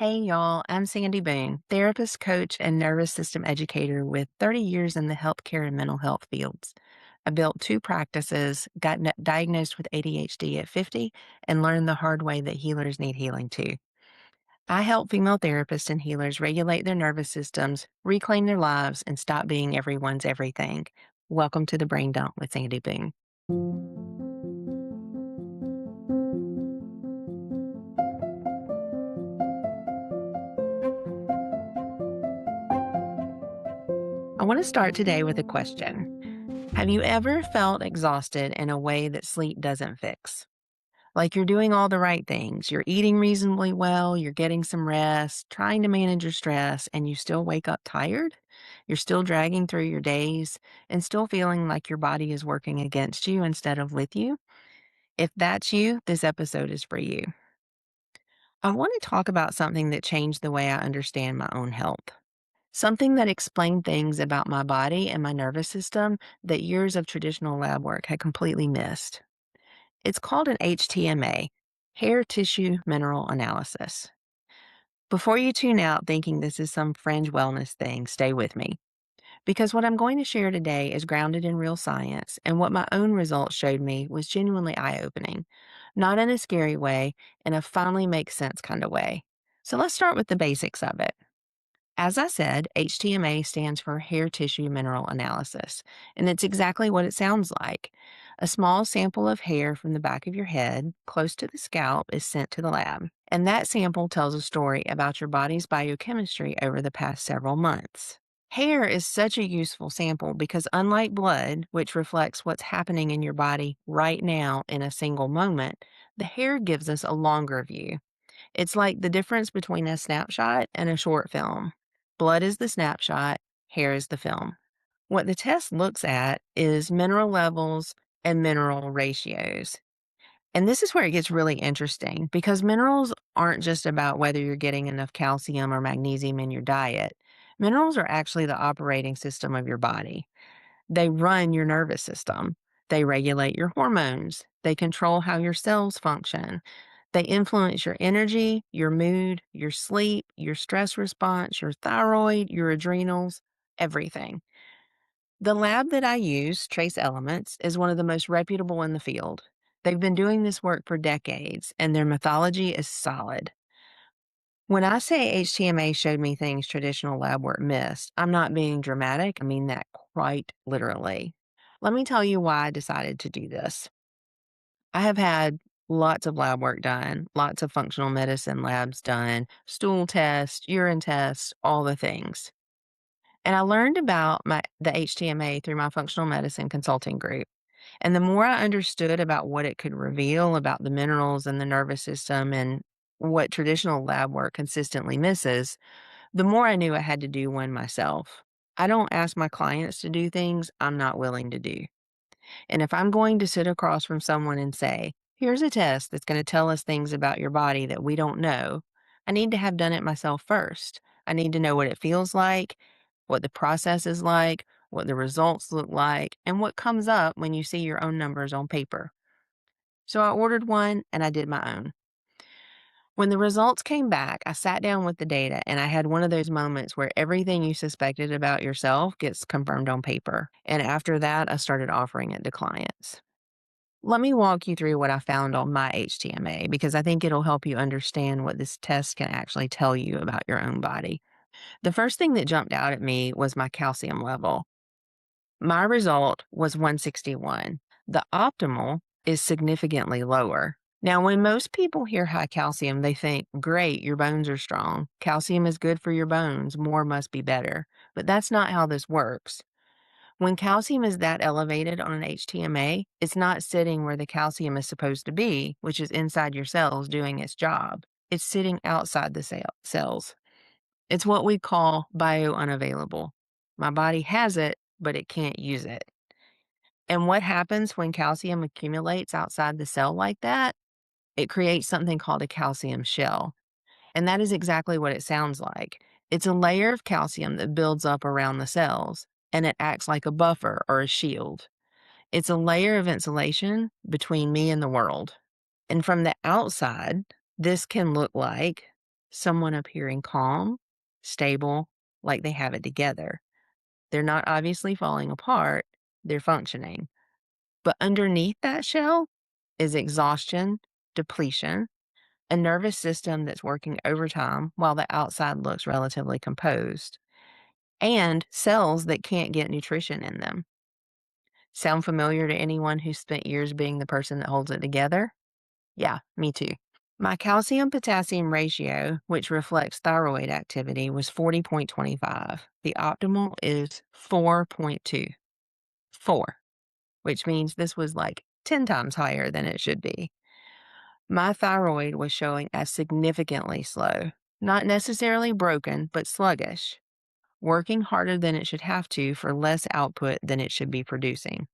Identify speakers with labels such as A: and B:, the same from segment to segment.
A: Hey y'all, I'm Sandy Boone, therapist, coach, and nervous system educator with 30 years in the healthcare and mental health fields. I built two practices, got diagnosed with ADHD at 50, and learned the hard way that healers need healing too. I help female therapists and healers regulate their nervous systems, reclaim their lives, and stop being everyone's everything. Welcome to the Brain Dump with Sandy Boone. I want to start today with a question. Have you ever felt exhausted in a way that sleep doesn't fix? Like you're doing all the right things. You're eating reasonably well, you're getting some rest, trying to manage your stress, and you still wake up tired? You're still dragging through your days and still feeling like your body is working against you instead of with you? If that's you, this episode is for you. I want to talk about something that changed the way I understand my own health. Something that explained things about my body and my nervous system that years of traditional lab work had completely missed. It's called an HTMA, hair tissue mineral analysis. Before you tune out thinking this is some fringe wellness thing, stay with me. Because what I'm going to share today is grounded in real science, and what my own results showed me was genuinely eye opening. Not in a scary way, in a finally makes sense kind of way. So let's start with the basics of it. As I said, HTMA stands for hair tissue mineral analysis, and it's exactly what it sounds like. A small sample of hair from the back of your head, close to the scalp, is sent to the lab, and that sample tells a story about your body's biochemistry over the past several months. Hair is such a useful sample because, unlike blood, which reflects what's happening in your body right now in a single moment, the hair gives us a longer view. It's like the difference between a snapshot and a short film. Blood is the snapshot, hair is the film. What the test looks at is mineral levels and mineral ratios. And this is where it gets really interesting because minerals aren't just about whether you're getting enough calcium or magnesium in your diet. Minerals are actually the operating system of your body. They run your nervous system. They regulate your hormones. They control how your cells function. They influence your energy, your mood, your sleep, your stress response, your thyroid, your adrenals, everything. The lab that I use, Trace Elements, is one of the most reputable in the field. They've been doing this work for decades, and their methodology is solid. When I say HTMA showed me things traditional lab work missed, I'm not being dramatic. I mean that quite literally. Let me tell you why I decided to do this. I have had lots of lab work done, lots of functional medicine labs done, stool tests, urine tests, all the things. And I learned about the HTMA through my functional medicine consulting group. And the more I understood about what it could reveal about the minerals and the nervous system and what traditional lab work consistently misses, the more I knew I had to do one myself. I don't ask my clients to do things I'm not willing to do. And if I'm going to sit across from someone and say, here's a test that's going to tell us things about your body that we don't know, I need to have done it myself first. I need to know what it feels like, what the process is like, what the results look like, and what comes up when you see your own numbers on paper. So I ordered one and I did my own. When the results came back, I sat down with the data and I had one of those moments where everything you suspected about yourself gets confirmed on paper. And after that, I started offering it to clients. Let me walk you through what I found on my HTMA because I think it'll help you understand what this test can actually tell you about your own body. The first thing that jumped out at me was my calcium level. My result was 161. The optimal is significantly lower. Now, when most people hear high calcium, they think, great, your bones are strong. Calcium is good for your bones. More must be better. But that's not how this works. When calcium is that elevated on an HTMA, it's not sitting where the calcium is supposed to be, which is inside your cells doing its job. It's sitting outside the cells. It's what we call biounavailable. My body has it, but it can't use it. And what happens when calcium accumulates outside the cell like that? It creates something called a calcium shell. And that is exactly what it sounds like. It's a layer of calcium that builds up around the cells, and it acts like a buffer or a shield. It's a layer of insulation between me and the world. And from the outside, this can look like someone appearing calm, stable, like they have it together. They're not obviously falling apart, they're functioning. But underneath that shell is exhaustion, depletion, a nervous system that's working overtime while the outside looks relatively composed, and cells that can't get nutrition in them. Sound familiar to anyone who spent years being the person that holds it together? Yeah, me too. My calcium potassium ratio, which reflects thyroid activity, was 40.25. The optimal is 4.2. 4, which means this was like 10 times higher than it should be. My thyroid was showing as significantly slow, not necessarily broken, but sluggish, working harder than it should have to for less output than it should be producing.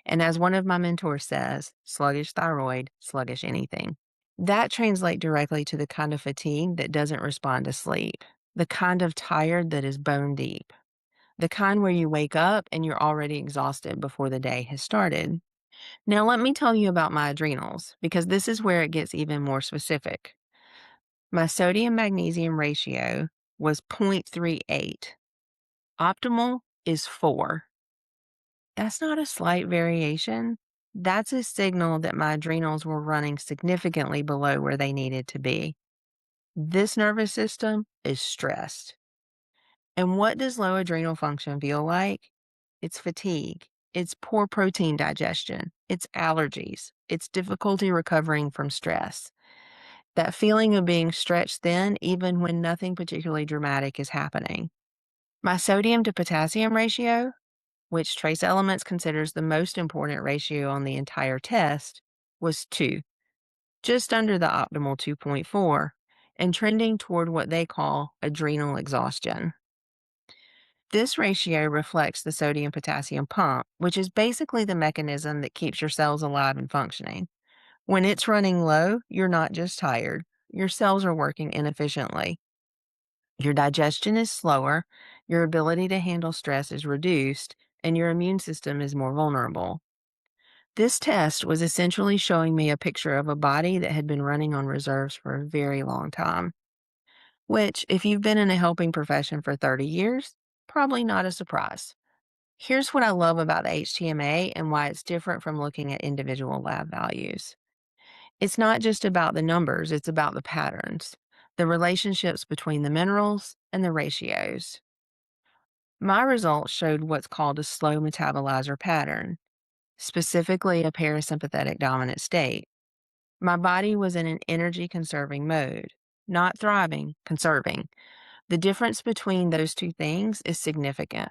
A: And as one of my mentors says, sluggish thyroid, sluggish anything. That translates directly to the kind of fatigue that doesn't respond to sleep, the kind of tired that is bone deep, the kind where you wake up and you're already exhausted before the day has started. Now, let me tell you about my adrenals, because this is where it gets even more specific. My sodium magnesium ratio was 0.38. Optimal is 4. That's not a slight variation. That's a signal that my adrenals were running significantly below where they needed to be. This nervous system is stressed. And what does low adrenal function feel like? It's fatigue. It's poor protein digestion. It's allergies. It's difficulty recovering from stress. That feeling of being stretched thin even when nothing particularly dramatic is happening. My sodium to potassium ratio, which Trace Elements considers the most important ratio on the entire test, was 2, just under the optimal 2.4, and trending toward what they call adrenal exhaustion. This ratio reflects the sodium potassium pump, which is basically the mechanism that keeps your cells alive and functioning. When it's running low, you're not just tired, your cells are working inefficiently. Your digestion is slower, your ability to handle stress is reduced, and your immune system is more vulnerable. This test was essentially showing me a picture of a body that had been running on reserves for a very long time, which, if you've been in a helping profession for 30 years, probably not a surprise. Here's what I love about the HTMA and why it's different from looking at individual lab values. It's not just about the numbers, it's about the patterns, the relationships between the minerals and the ratios. My results showed what's called a slow metabolizer pattern, specifically a parasympathetic dominant state. My body was in an energy conserving mode, not thriving, conserving. The difference between those two things is significant.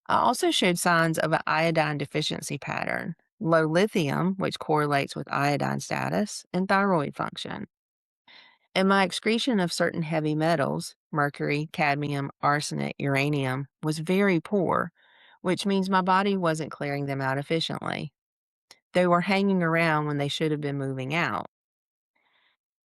A: I also showed signs of an iodine deficiency pattern, low lithium, which correlates with iodine status, and thyroid function. And my excretion of certain heavy metals, mercury, cadmium, arsenic, uranium, was very poor, which means my body wasn't clearing them out efficiently. They were hanging around when they should have been moving out.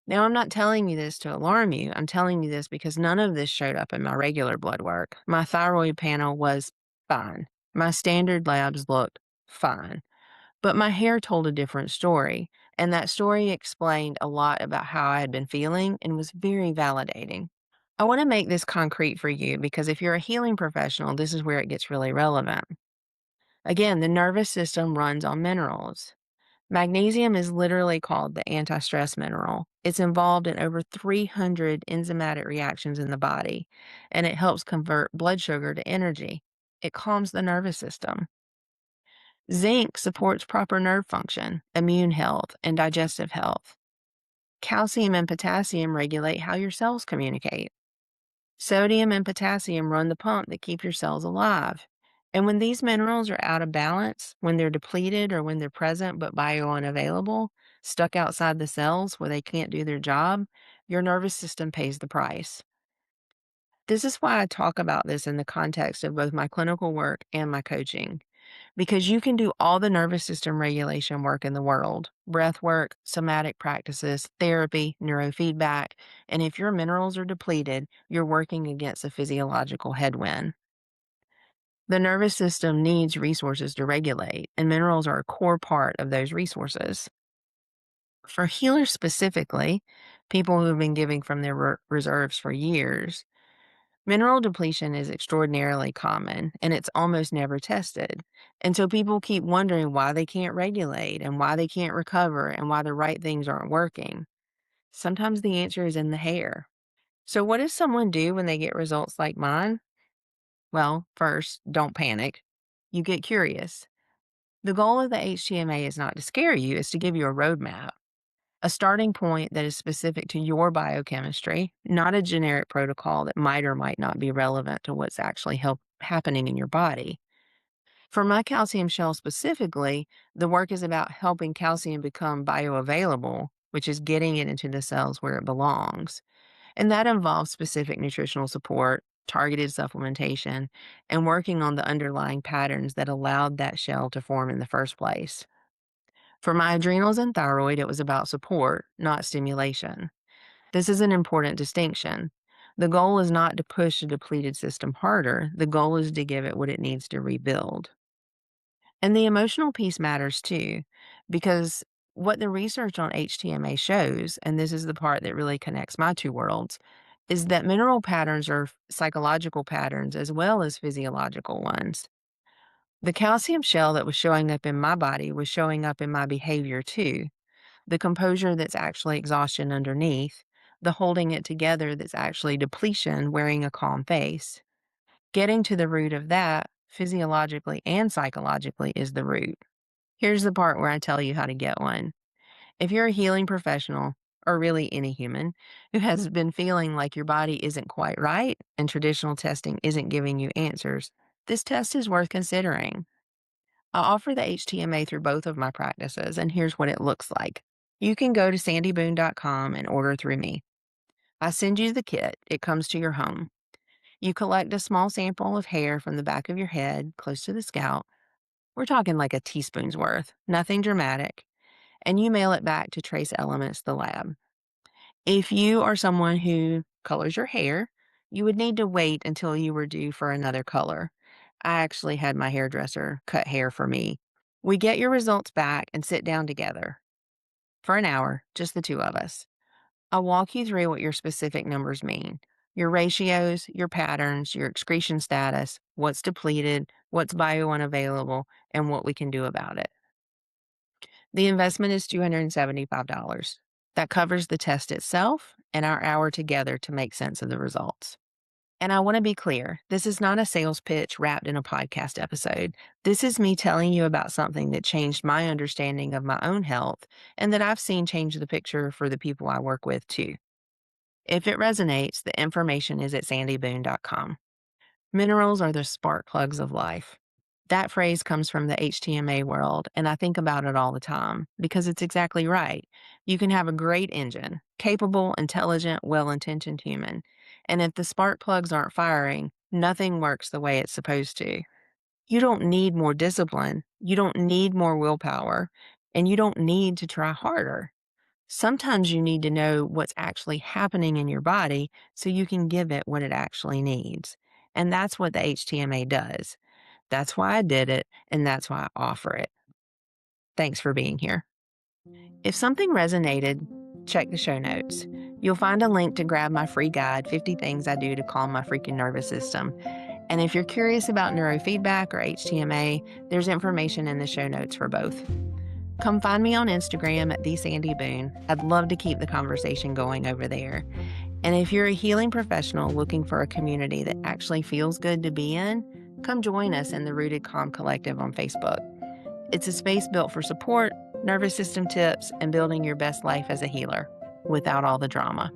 A: Now, I'm not telling you this to alarm you. I'm telling you this because none of this showed up in my regular blood work. My thyroid panel was fine. My standard labs looked fine. But my hair told a different story, and that story explained a lot about how I had been feeling and was very validating. I want to make this concrete for you because if you're a healing professional, this is where it gets really relevant. Again, the nervous system runs on minerals. Magnesium is literally called the anti-stress mineral. It's involved in over 300 enzymatic reactions in the body, and it helps convert blood sugar to energy. It calms the nervous system. Zinc supports proper nerve function, immune health, and digestive health. Calcium and potassium regulate how your cells communicate. Sodium and potassium run the pump that keep your cells alive. And when these minerals are out of balance, when they're depleted or when they're present but biounavailable, stuck outside the cells where they can't do their job, your nervous system pays the price. This is why I talk about this in the context of both my clinical work and my coaching, because you can do all the nervous system regulation work in the world, breath work, somatic practices, therapy, neurofeedback, and if your minerals are depleted, you're working against a physiological headwind. The nervous system needs resources to regulate, and minerals are a core part of those resources. For healers specifically, people who have been giving from their reserves for years. Mineral depletion is extraordinarily common and it's almost never tested. And so people keep wondering why they can't regulate and why they can't recover and why the right things aren't working. Sometimes the answer is in the hair. So, what does someone do when they get results like mine? Well, first, don't panic. You get curious. The goal of the HTMA is not to scare you, it's to give you a roadmap, a starting point that is specific to your biochemistry, not a generic protocol that might or might not be relevant to what's actually happening in your body. For my calcium shell specifically, the work is about helping calcium become bioavailable, which is getting it into the cells where it belongs. And that involves specific nutritional support, targeted supplementation, and working on the underlying patterns that allowed that shell to form in the first place. For my adrenals and thyroid, it was about support, not stimulation. This is an important distinction. The goal is not to push a depleted system harder, the goal is to give it what it needs to rebuild. And the emotional piece matters too, because what the research on HTMA shows, and this is the part that really connects my two worlds, is that mineral patterns are psychological patterns as well as physiological ones. The calcium shell that was showing up in my body was showing up in my behavior too. The composure that's actually exhaustion underneath, the holding it together that's actually depletion wearing a calm face. Getting to the root of that, physiologically and psychologically, is the root. Here's the part where I tell you how to get one. If you're a healing professional, or really any human, who has been feeling like your body isn't quite right and traditional testing isn't giving you answers, this test is worth considering. I offer the HTMA through both of my practices, and here's what it looks like. You can go to sandyboone.com and order through me. I send you the kit, it comes to your home. You collect a small sample of hair from the back of your head, close to the scalp. We're talking like a teaspoon's worth, nothing dramatic. And you mail it back to Trace Elements, the lab. If you are someone who colors your hair, you would need to wait until you were due for another color. I actually had my hairdresser cut hair for me. We get your results back and sit down together for an hour, just the two of us. I'll walk you through what your specific numbers mean, your ratios, your patterns, your excretion status, what's depleted, what's biounavailable, and what we can do about it. The investment is $275. That covers the test itself and our hour together to make sense of the results. And I want to be clear, this is not a sales pitch wrapped in a podcast episode. This is me telling you about something that changed my understanding of my own health and that I've seen change the picture for the people I work with too. If it resonates, the information is at sandyboone.com. Minerals are the spark plugs of life. That phrase comes from the HTMA world, and I think about it all the time because it's exactly right. You can have a great engine, capable, intelligent, well intentioned human. And if the spark plugs aren't firing, nothing works the way it's supposed to. You don't need more discipline, you don't need more willpower, and you don't need to try harder. Sometimes you need to know what's actually happening in your body so you can give it what it actually needs. And that's what the HTMA does. That's why I did it, and that's why I offer it. Thanks for being here. If something resonated, check the show notes. You'll find a link to grab my free guide, 50 Things I Do to Calm My Freaking Nervous System. And if you're curious about neurofeedback or HTMA, there's information in the show notes for both. Come find me on Instagram at @thesandyboone. I'd love to keep the conversation going over there. And if you're a healing professional looking for a community that actually feels good to be in, come join us in the Rooted Calm Collective on Facebook. It's a space built for support, nervous system tips, and building your best life as a healer without all the drama.